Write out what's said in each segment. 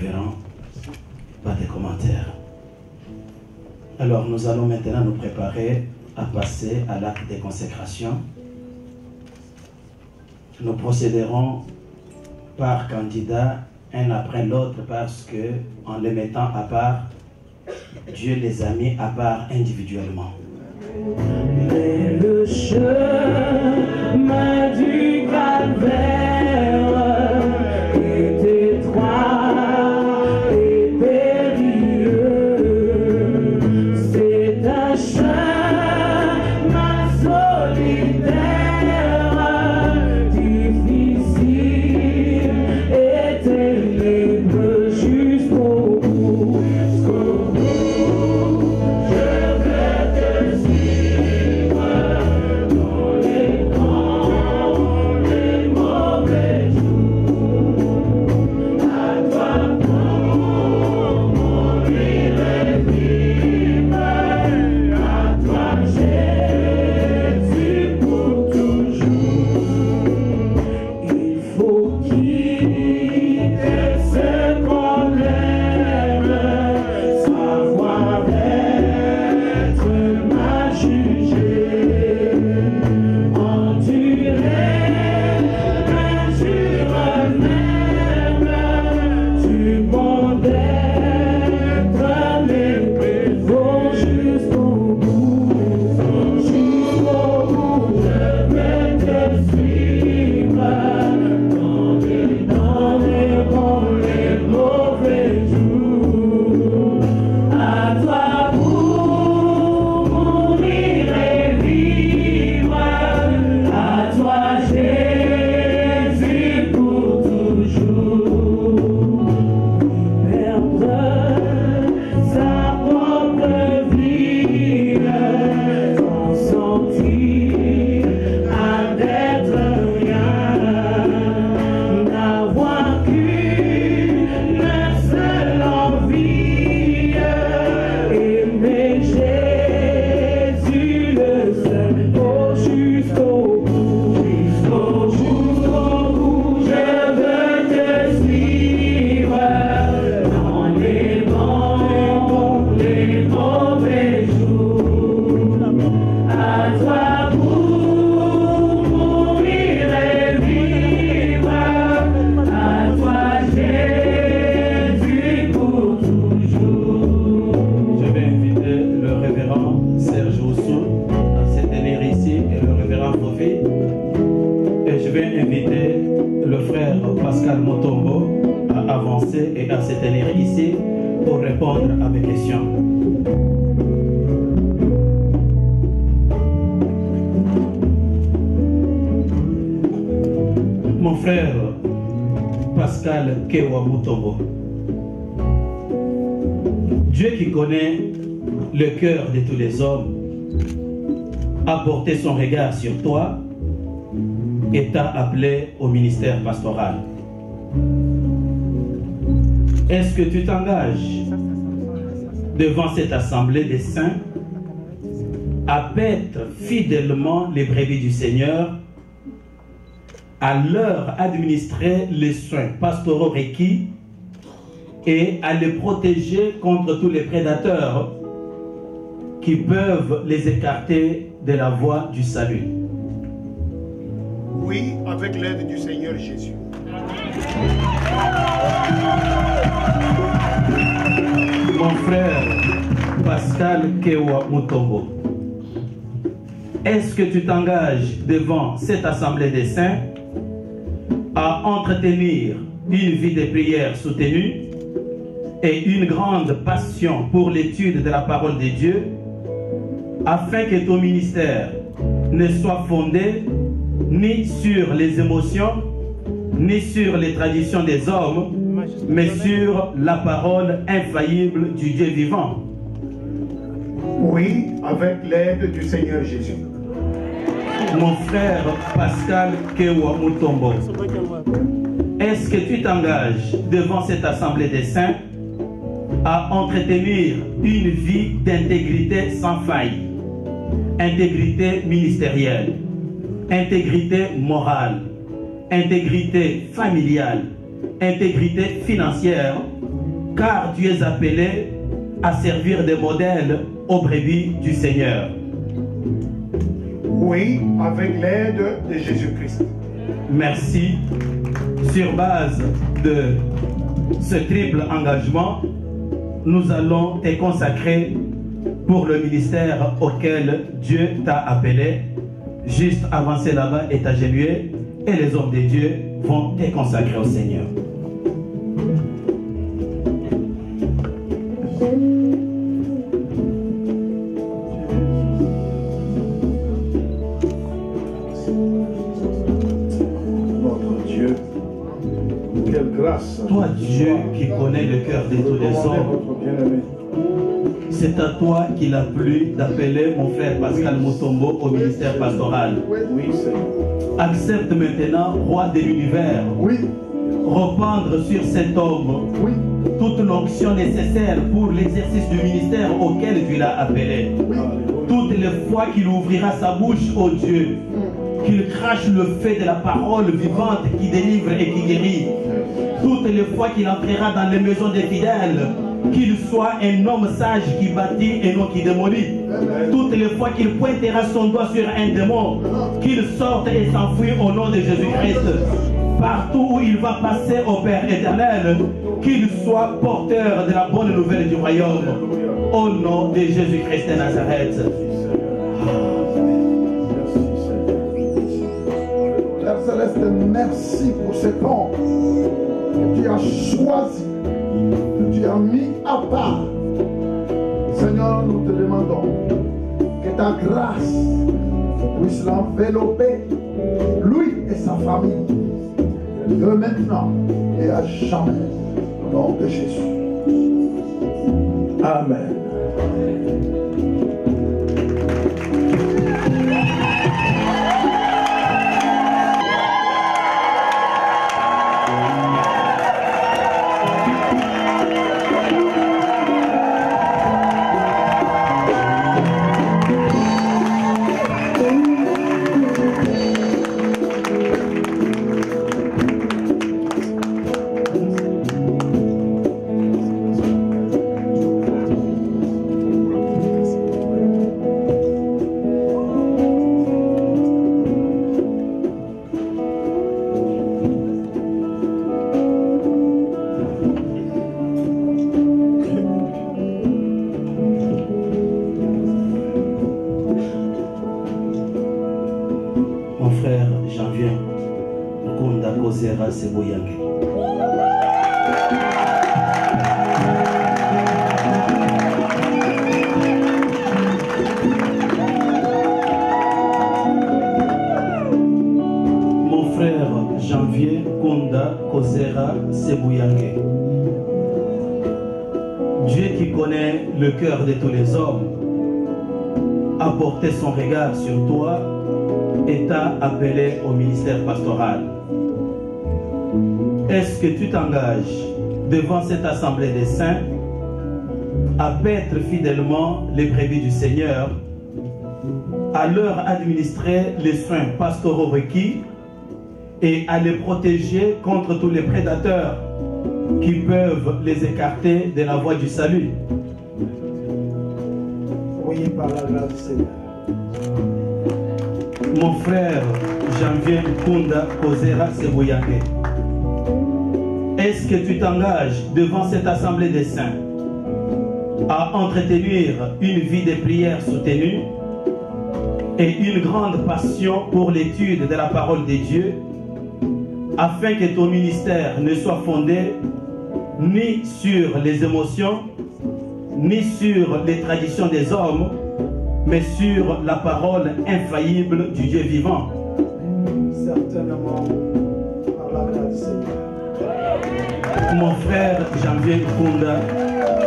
révérend, pas de commentaires. Alors nous allons maintenant nous préparer à passer à l'acte de consécration. Nous procéderons par candidat, un après l'autre, parce que en les mettant à part, Dieu les a mis à part individuellement. Mais le chemin du calvaire est étroit et périlleux. C'est un chemin solitaire, difficile et ténébreux jusqu'au bout. Dieu qui connaît le cœur de tous les hommes a porté son regard sur toi et t'a appelé au ministère pastoral. Est-ce que tu t'engages devant cette assemblée des saints à paître fidèlement les brebis du Seigneur, à leur administrer les soins pastoraux requis et à les protéger contre tous les prédateurs qui peuvent les écarter de la voie du salut? Oui, avec l'aide du Seigneur Jésus. Mon frère Pascal Kewa Mutombo, est-ce que tu t'engages devant cette assemblée des saints à entretenir une vie de prière soutenue et une grande passion pour l'étude de la parole de Dieu, afin que ton ministère ne soit fondé ni sur les émotions, ni sur les traditions des hommes, mais sur la parole infaillible du Dieu vivant? Oui, avec l'aide du Seigneur Jésus. Mon frère Pascal Kewa Mutombo, est-ce que tu t'engages devant cette assemblée des saints à entretenir une vie d'intégrité sans faille, intégrité ministérielle, intégrité morale, intégrité familiale, intégrité financière car tu es appelé à servir de modèle aux brebis du Seigneur. Oui, avec l'aide de Jésus-Christ. Merci. Sur base de ce triple engagement, nous allons te consacrer pour le ministère auquel Dieu t'a appelé. Juste avancer là-bas et t'agenouiller, et les hommes de Dieu vont te consacrer au Seigneur. Toi, Dieu qui connais le cœur de tous les hommes, c'est à toi qu'il a plu d'appeler mon frère Pascal Mutombo au ministère pastoral. Accepte maintenant, roi de l'univers, reprendre sur cet homme toute l'onction nécessaire pour l'exercice du ministère auquel tu l'as appelé. Toutes les fois qu'il ouvrira sa bouche, ô Dieu, qu'il crache le feu de la parole vivante qui délivre et qui guérit. Toutes les fois qu'il entrera dans les maisons des fidèles, qu'il soit un homme sage qui bâtit et non qui démolit. Toutes les fois qu'il pointera son doigt sur un démon, qu'il sorte et s'enfuit au nom de Jésus-Christ. Partout où il va passer au Père éternel, qu'il soit porteur de la bonne nouvelle du royaume. Au nom de Jésus-Christ de Nazareth. Père Céleste, merci pour cet homme que tu as choisi, que tu as mis à part. Seigneur, nous te demandons que ta grâce puisse l'envelopper, lui et sa famille, de maintenant et à jamais, au nom de Jésus. Amen. Le cœur de tous les hommes a porté son regard sur toi et t'a appelé au ministère pastoral. Est-ce que tu t'engages devant cette assemblée des saints à paître fidèlement les brebis du Seigneur, à leur administrer les soins pastoraux requis et à les protéger contre tous les prédateurs qui peuvent les écarter de la voie du salut? Oui, par la grâce du Seigneur. Mon frère Janvier Kunda Kozera Seboyange, est-ce que tu t'engages devant cette assemblée des saints à entretenir une vie de prière soutenue et une grande passion pour l'étude de la parole de Dieu, afin que ton ministère ne soit fondé ni sur les émotions, ni sur les traditions des hommes, mais sur la parole infaillible du Dieu vivant? Certainement, par la grâce du Seigneur. Mon frère Janvier Kunda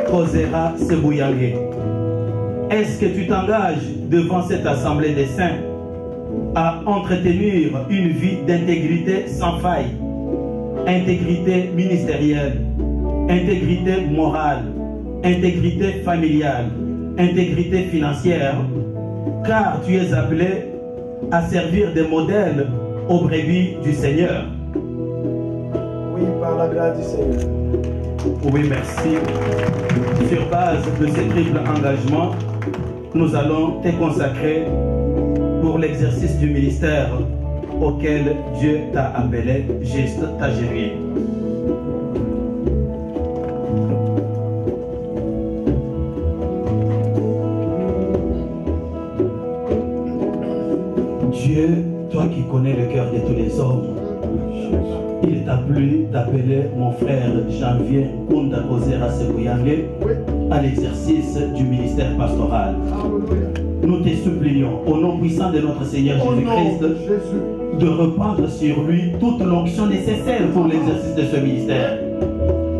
Kozera Seboyange, est-ce que tu t'engages devant cette assemblée des saints à entretenir une vie d'intégrité sans faille, intégrité ministérielle, intégrité morale, intégrité familiale, intégrité financière, car tu es appelé à servir de modèle aux brebis du Seigneur? Oui, par la grâce du Seigneur. Oui, merci. Sur base de ce triple engagement, nous allons te consacrer pour l'exercice du ministère auquel Dieu t'a appelé, juste t'agenouiller. Dieu, toi qui connais le cœur de tous les hommes, il t'a plu d'appeler mon frère Janvier Kunda Kozera Sebouyange à l'exercice du ministère pastoral. Nous te supplions, au nom puissant de notre Seigneur Jésus-Christ, de reprendre sur lui toute l'onction nécessaire pour l'exercice de ce ministère.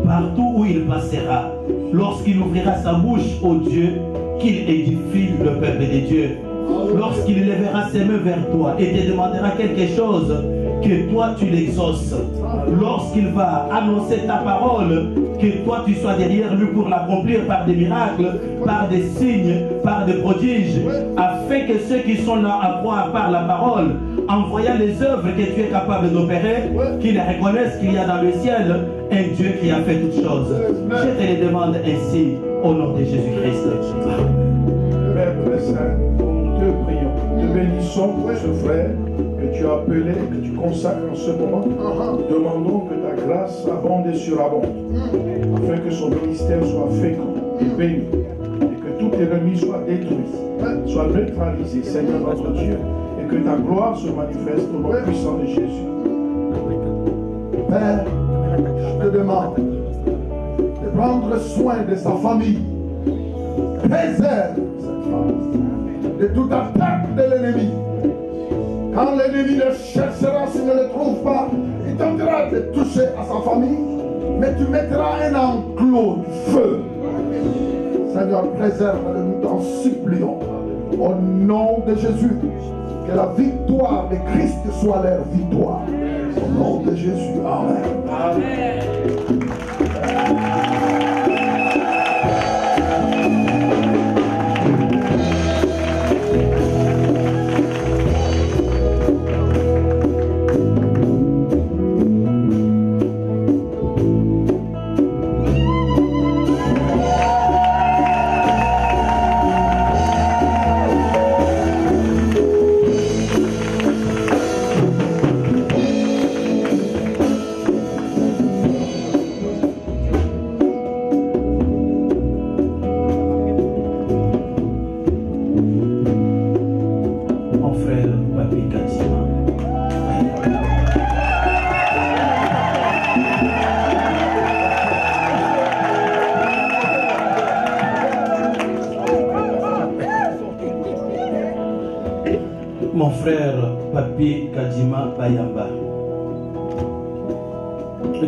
Partout où il passera, lorsqu'il ouvrira sa bouche au Dieu, qu'il édifie le peuple de Dieu. Lorsqu'il lèvera ses mains vers toi et te demandera quelque chose, que toi tu l'exauces. Lorsqu'il va annoncer ta parole, que toi tu sois derrière lui pour l'accomplir par des miracles, par des signes, par des prodiges, afin que ceux qui sont là à croire par la parole, en voyant les œuvres que tu es capable d'opérer, qu'ils reconnaissent qu'il y a dans le ciel un Dieu qui a fait toutes choses. Je te les demande ainsi au nom de Jésus-Christ. Père très saint, nous te prions, nous bénissons pour ce frère que tu as appelé, que tu consacres en ce moment. Demandons que ta grâce abonde et surabonde, afin que son ministère soit fécond et béni, et que tout ennemi soit détruit, soit neutralisé, Seigneur notre Dieu, et que ta gloire se manifeste au nom puissant de Jésus. Père, je te demande de prendre soin de sa famille. Préserve cette famille de toute attaque de l'ennemi. Quand l'ennemi le cherchera, s'il ne le trouve pas, il tentera de toucher à sa famille, mais tu mettras un enclos du feu. Seigneur, préserve-le, nous t'en supplions. Au nom de Jésus, que la victoire de Christ soit leur victoire. Au nom de Jésus, Amen. Amen. Mon frère Papi Kadima Bayamba,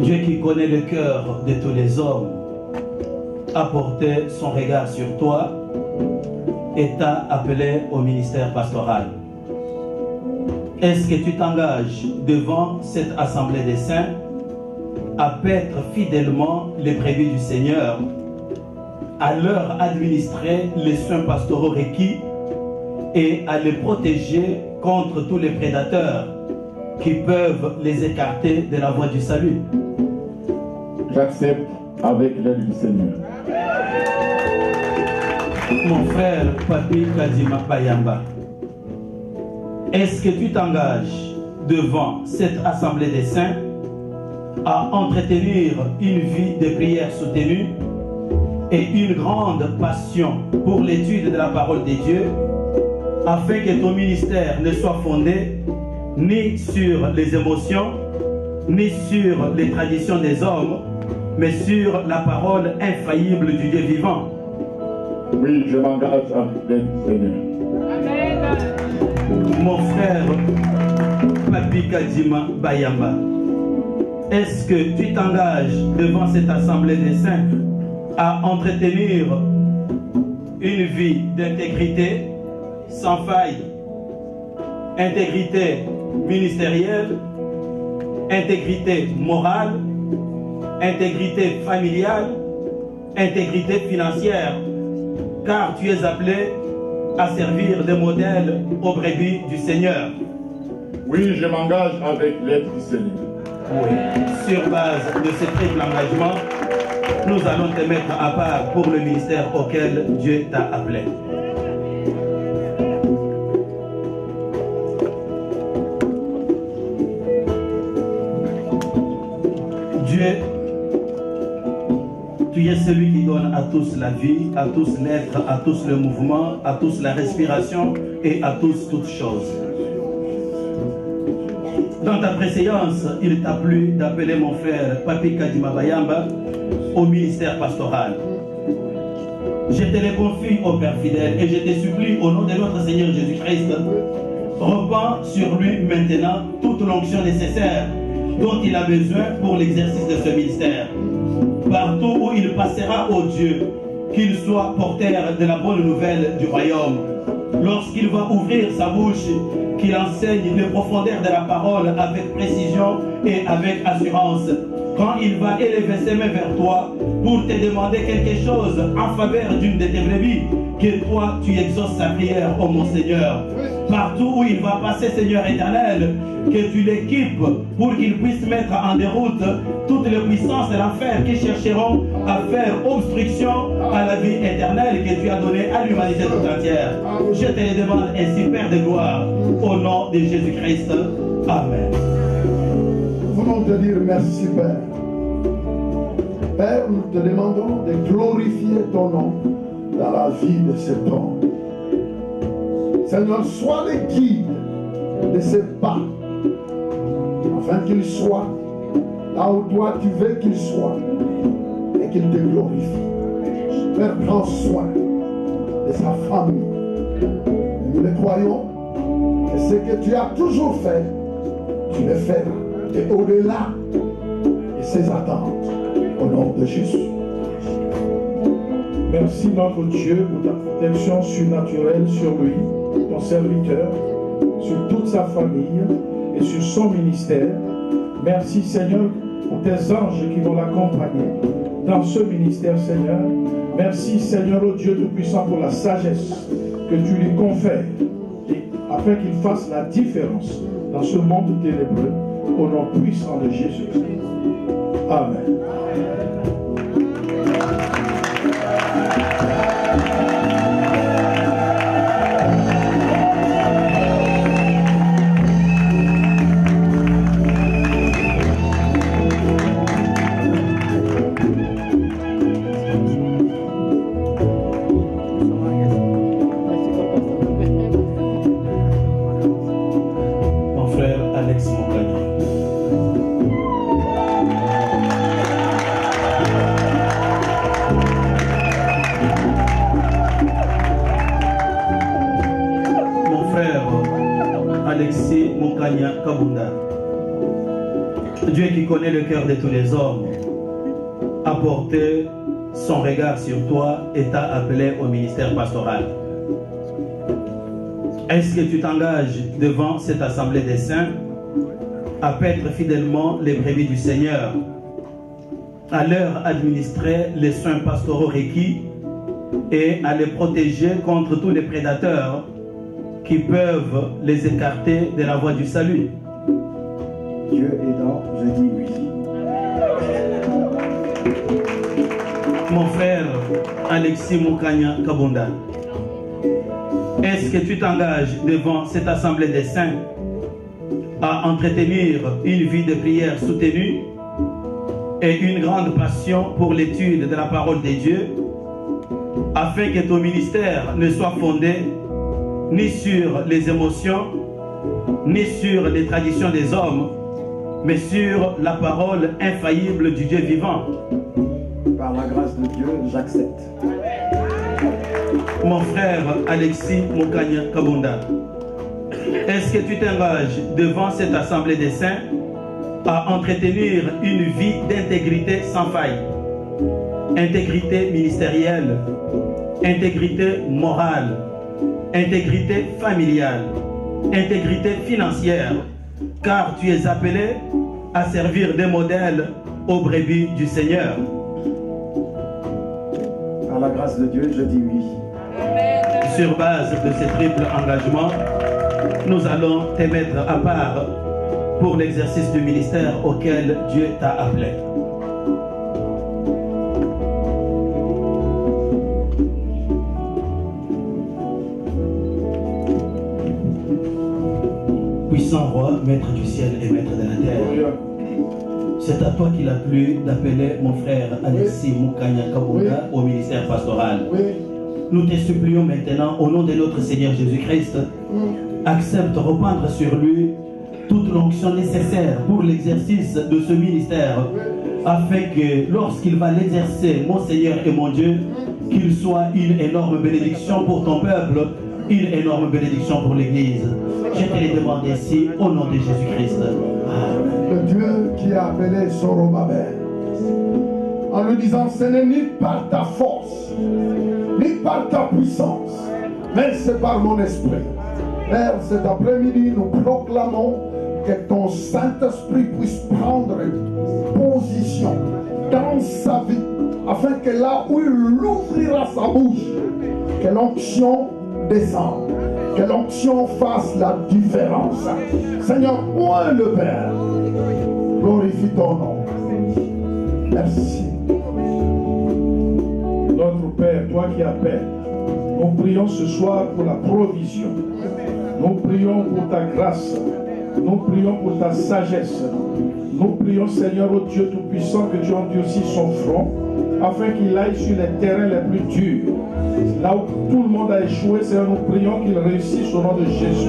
Dieu qui connaît le cœur de tous les hommes, a porté son regard sur toi et t'a appelé au ministère pastoral. Est-ce que tu t'engages devant cette assemblée des saints à paître fidèlement les prévus du Seigneur, à leur administrer les soins pastoraux requis et à les protéger contre tous les prédateurs qui peuvent les écarter de la voie du salut? J'accepte avec l'aide du Seigneur. Mon frère Papi Kadima Bayamba, est-ce que tu t'engages devant cette assemblée des saints à entretenir une vie de prière soutenue et une grande passion pour l'étude de la parole de Dieu, afin que ton ministère ne soit fondé ni sur les émotions, ni sur les traditions des hommes, mais sur la parole infaillible du Dieu vivant? Oui, je m'engage avec l'aide du Seigneur. Mon frère Papi Kadima Bayamba, est-ce que tu t'engages devant cette assemblée des saints à entretenir une vie d'intégrité sans faille, intégrité ministérielle, intégrité morale, intégrité familiale, intégrité financière, car tu es appelé à servir de modèle aux brebis du Seigneur? Oui, je m'engage avec l'aide du Seigneur. Oui. Sur base de ce triple engagement, nous allons te mettre à part pour le ministère auquel Dieu t'a appelé. Dieu, tu es celui qui donne à tous la vie, à tous l'être, à tous le mouvement, à tous la respiration et à tous toutes choses. Dans ta préséance, il t'a plu d'appeler mon frère Papi Kadima Bayamba au ministère pastoral. Je te le confie au Père fidèle et je te supplie au nom de notre Seigneur Jésus-Christ, repends sur lui maintenant toute l'onction nécessaire dont il a besoin pour l'exercice de ce ministère. Partout où il passera, ô Dieu, qu'il soit porteur de la bonne nouvelle du royaume. Lorsqu'il va ouvrir sa bouche, qu'il enseigne les profondeurs de la parole avec précision et avec assurance. Quand il va élever ses mains vers toi pour te demander quelque chose en faveur d'une de tes brebis, que toi tu exauces sa prière, ô mon Seigneur. Partout où il va passer, Seigneur éternel, que tu l'équipes pour qu'il puisse mettre en déroute toutes les puissances de l'enfer qui chercheront à faire obstruction à la vie éternelle que tu as donnée à l'humanité toute entière. Je te le demande ainsi, Père de gloire, au nom de Jésus-Christ. Amen. Voulons te dire merci, Père. Père, nous te demandons de glorifier ton nom dans la vie de cet homme. Seigneur, sois le guide de ses pas, afin qu'il soit là où toi tu veux qu'il soit et qu'il te glorifie. Père, prends soin de sa famille. Nous le croyons, et ce que tu as toujours fait, tu le feras. Et au-delà de ses attentes, au nom de Jésus. Merci notre Dieu pour ta protection surnaturelle sur lui, ton serviteur, sur toute sa famille et sur son ministère. Merci Seigneur pour tes anges qui vont l'accompagner dans ce ministère, Seigneur. Merci Seigneur, ô Dieu Tout-Puissant, pour la sagesse que tu lui confères afin qu'il fasse la différence dans ce monde ténébreux, au nom puissant de Jésus. Amen. Dieu qui connaît le cœur de tous les hommes a porté son regard sur toi et t'a appelé au ministère pastoral. Est-ce que tu t'engages devant cette assemblée des saints à paître fidèlement les brebis du Seigneur, à leur administrer les soins pastoraux requis et à les protéger contre tous les prédateurs qui peuvent les écarter de la voie du salut? Dieu aidant, je dis oui. Mon frère Alexis Moukanya Kabunda, est-ce que tu t'engages devant cette assemblée des saints à entretenir une vie de prière soutenue et une grande passion pour l'étude de la parole de Dieu, afin que ton ministère ne soit fondé ni sur les émotions, ni sur les traditions des hommes, mais sur la parole infaillible du Dieu vivant? Par la grâce de Dieu, j'accepte. Mon frère Alexis Moukanya Kabunda, est-ce que tu t'engages devant cette assemblée des saints à entretenir une vie d'intégrité sans faille, intégrité ministérielle, intégrité morale, intégrité familiale, intégrité financière, car tu es appelé à servir de modèle aux brebis du Seigneur? Par la grâce de Dieu, je dis oui. Sur base de ce triple engagement, nous allons te mettre à part pour l'exercice du ministère auquel Dieu t'a appelé. Puissant roi, maître du ciel et maître de la terre, c'est à toi qu'il a plu d'appeler mon frère Alexis Moukanya Kabunda au ministère pastoral. Nous te supplions maintenant, au nom de notre Seigneur Jésus-Christ, accepte de reprendre sur lui toute l'onction nécessaire pour l'exercice de ce ministère, afin que lorsqu'il va l'exercer, mon Seigneur et mon Dieu, qu'il soit une énorme bénédiction pour ton peuple, une énorme bénédiction pour l'Église. Je te le demande ici, au nom de Jésus-Christ. Amen. Le Dieu qui a appelé Zorobabel, en lui disant, ce n'est ni par ta force, ni par ta puissance, mais c'est par mon esprit. Père, cet après-midi, nous proclamons que ton Saint-Esprit puisse prendre position dans sa vie, afin que là où il ouvrira sa bouche, que l'onction descende, que l'onction fasse la différence. Seigneur, moi le Père, glorifie ton nom. Merci. Notre Père, toi qui appelles, nous prions ce soir pour la provision. Nous prions pour ta grâce. Nous prions pour ta sagesse. Nous prions, Seigneur, ô Dieu Tout-Puissant, que tu endurcis son front, afin qu'il aille sur les terrains les plus durs. Là où tout le monde a échoué, Seigneur, nous prions qu'il réussisse au nom de Jésus.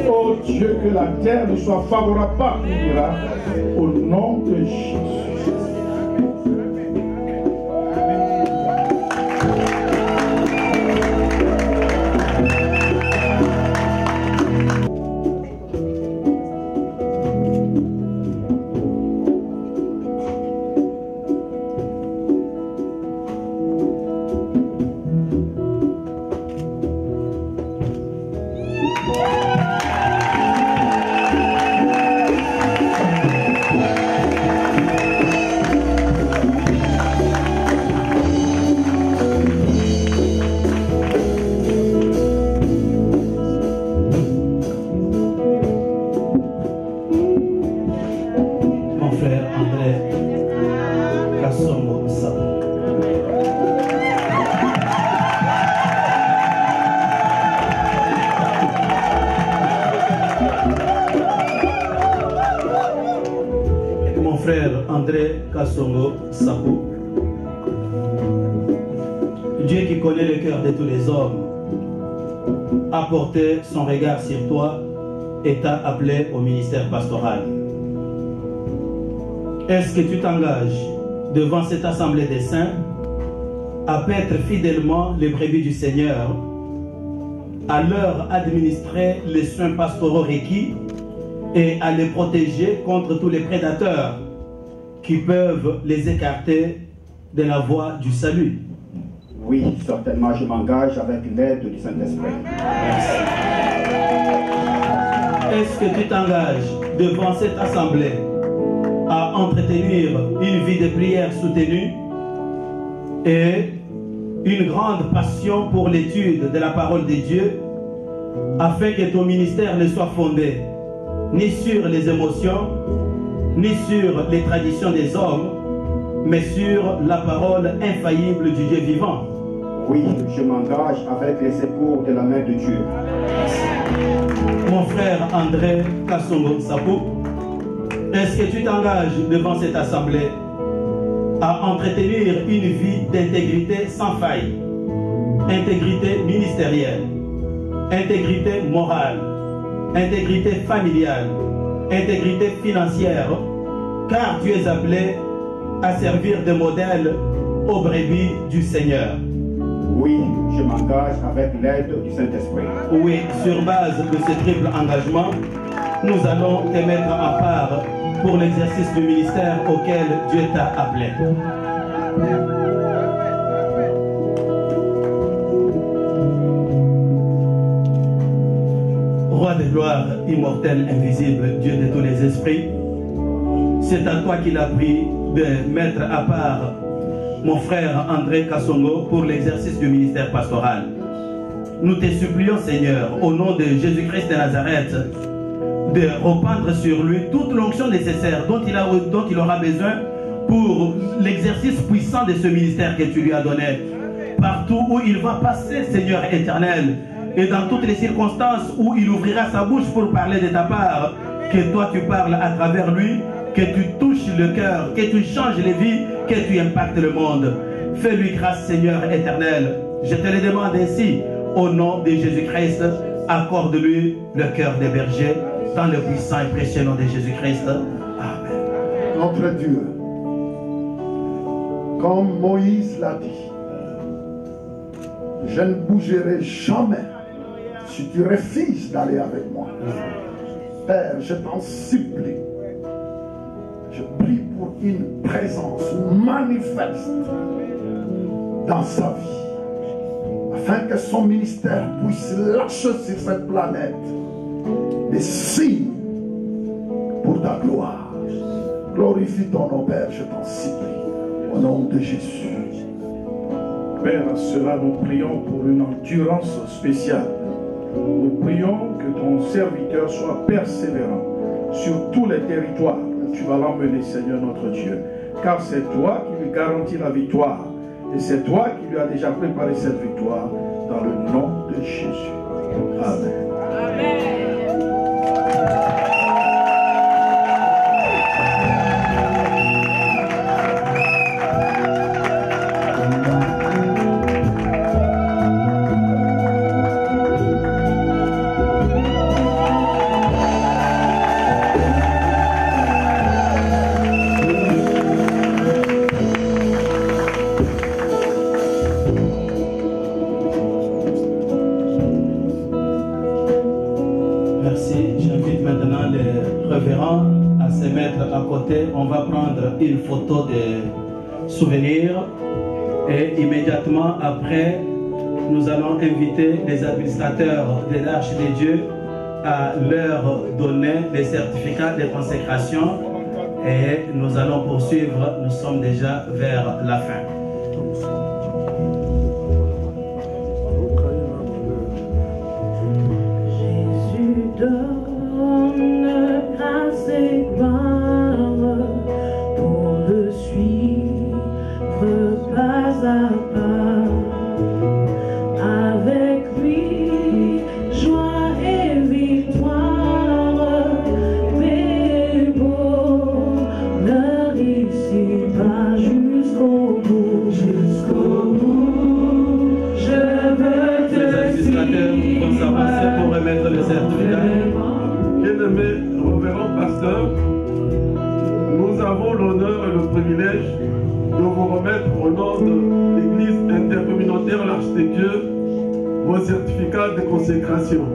Oh Dieu, que la terre lui soit favorable par les miracles, au nom de Jésus. Dieu qui connaît le cœur de tous les hommes a porté son regard sur toi et t'a appelé au ministère pastoral. Est-ce que tu t'engages devant cette assemblée des saints à paître fidèlement les brebis du Seigneur, à leur administrer les soins pastoraux requis et à les protéger contre tous les prédateurs qui peuvent les écarter de la voie du salut? Oui, certainement, je m'engage avec l'aide du Saint-Esprit. Merci. Est-ce que tu t'engages devant cette assemblée à entretenir une vie de prière soutenue et une grande passion pour l'étude de la parole de Dieu, afin que ton ministère ne soit fondé ni sur les émotions, ni sur les traditions des hommes, mais sur la parole infaillible du Dieu vivant? Oui, je m'engage avec les secours de la main de Dieu. Mon frère André Kassongo Sapou, est-ce que tu t'engages devant cette assemblée à entretenir une vie d'intégrité sans faille, intégrité ministérielle, intégrité morale, intégrité familiale, intégrité financière, car tu es appelé à servir de modèle aux brebis du Seigneur? Oui, je m'engage avec l'aide du Saint-Esprit. Oui, sur base de ce triple engagement, nous allons te mettre en part pour l'exercice du ministère auquel Dieu t'a appelé. Roi de gloire, immortel, invisible, Dieu de tous les esprits, c'est à toi qu'il a pris de mettre à part mon frère André Kassongo pour l'exercice du ministère pastoral. Nous te supplions, Seigneur, au nom de Jésus-Christ de Nazareth, de reprendre sur lui toute l'onction nécessaire dont il aura besoin pour l'exercice puissant de ce ministère que tu lui as donné. Partout où il va passer, Seigneur éternel, et dans toutes les circonstances où il ouvrira sa bouche pour parler de ta part, que toi tu parles à travers lui, que tu touches le cœur, que tu changes les vies, que tu impactes le monde. Fais-lui grâce, Seigneur éternel. Je te le demande ainsi, au nom de Jésus-Christ, accorde-lui le cœur des bergers, dans le puissant et précieux nom de Jésus-Christ. Amen. Notre Dieu, comme Moïse l'a dit, je ne bougerai jamais si tu refuses d'aller avec moi. Père, je t'en supplie. Je prie pour une présence manifeste dans sa vie, afin que son ministère puisse lâcher sur cette planète des signes pour ta gloire. Glorifie ton nom, Père, je t'en supplie, au nom de Jésus. Père, à cela nous prions pour une endurance spéciale. Nous prions que ton serviteur soit persévérant sur tous les territoires où tu vas l'emmener, Seigneur notre Dieu. Car c'est toi qui lui garantis la victoire. Et c'est toi qui lui as déjà préparé cette victoire dans le nom de Jésus. Amen. Amen. On va prendre une photo de souvenir et immédiatement après, nous allons inviter les administrateurs de l'Arche de Dieu à leur donner les certificats de consécration et nous allons poursuivre. Nous sommes déjà vers la fin. Jésus donne grâce et gloire pour le suivre pas à pas. Avec lui, joie et victoire, mais bonheur ici pas jusqu'au bout, jusqu'au bout. Je veux Les administrateurs vont s'avancer pour remettre le certificat. Bien-aimé révérend pasteur, nous avons l'honneur et le privilège de vous remettre au nom de l'Église intercommunautaire l'Arche de Dieu vos certificats de consécration.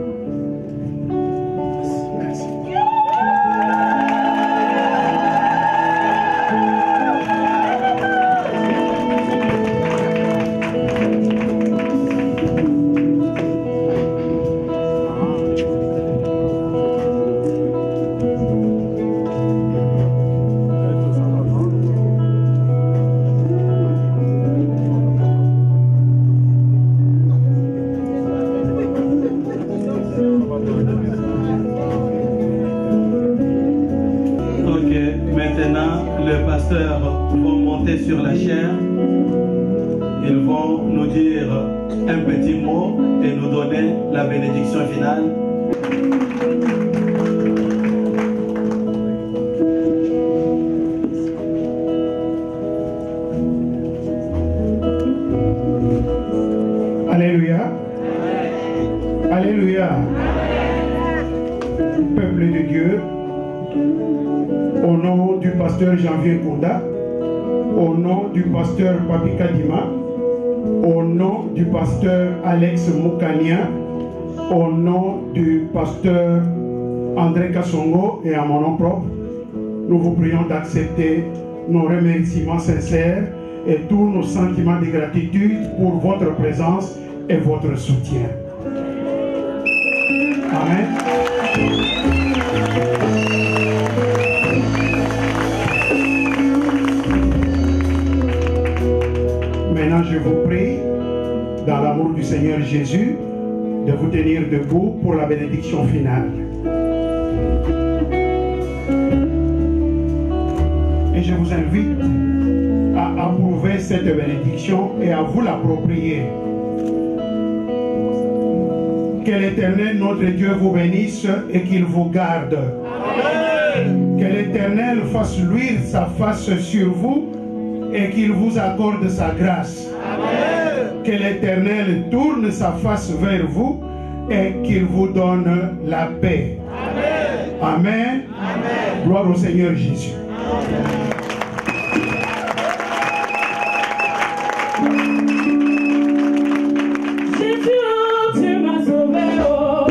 Sur la chair, ils vont nous dire un petit mot et nous donner la bénédiction finale. Alléluia. Alléluia. Peuple de Dieu, au nom du pasteur Janvier Kounda, au nom du pasteur Papi Kadima, au nom du pasteur Alex Moukania, au nom du pasteur André Kassongo et à mon nom propre, nous vous prions d'accepter nos remerciements sincères et tous nos sentiments de gratitude pour votre présence et votre soutien. Amen. Maintenant, je vous prie, dans l'amour du Seigneur Jésus, de vous tenir debout pour la bénédiction finale. Et je vous invite à approuver cette bénédiction et à vous l'approprier. Que l'Éternel, notre Dieu, vous bénisse et qu'il vous garde. Amen. Que l'Éternel fasse luire sa face sur vous et qu'il vous accorde sa grâce. Amen. Que l'Éternel tourne sa face vers vous et qu'il vous donne la paix. Amen. Amen. Amen. Gloire au Seigneur Jésus. Amen. Jésus, tu m'as sauvé, oh.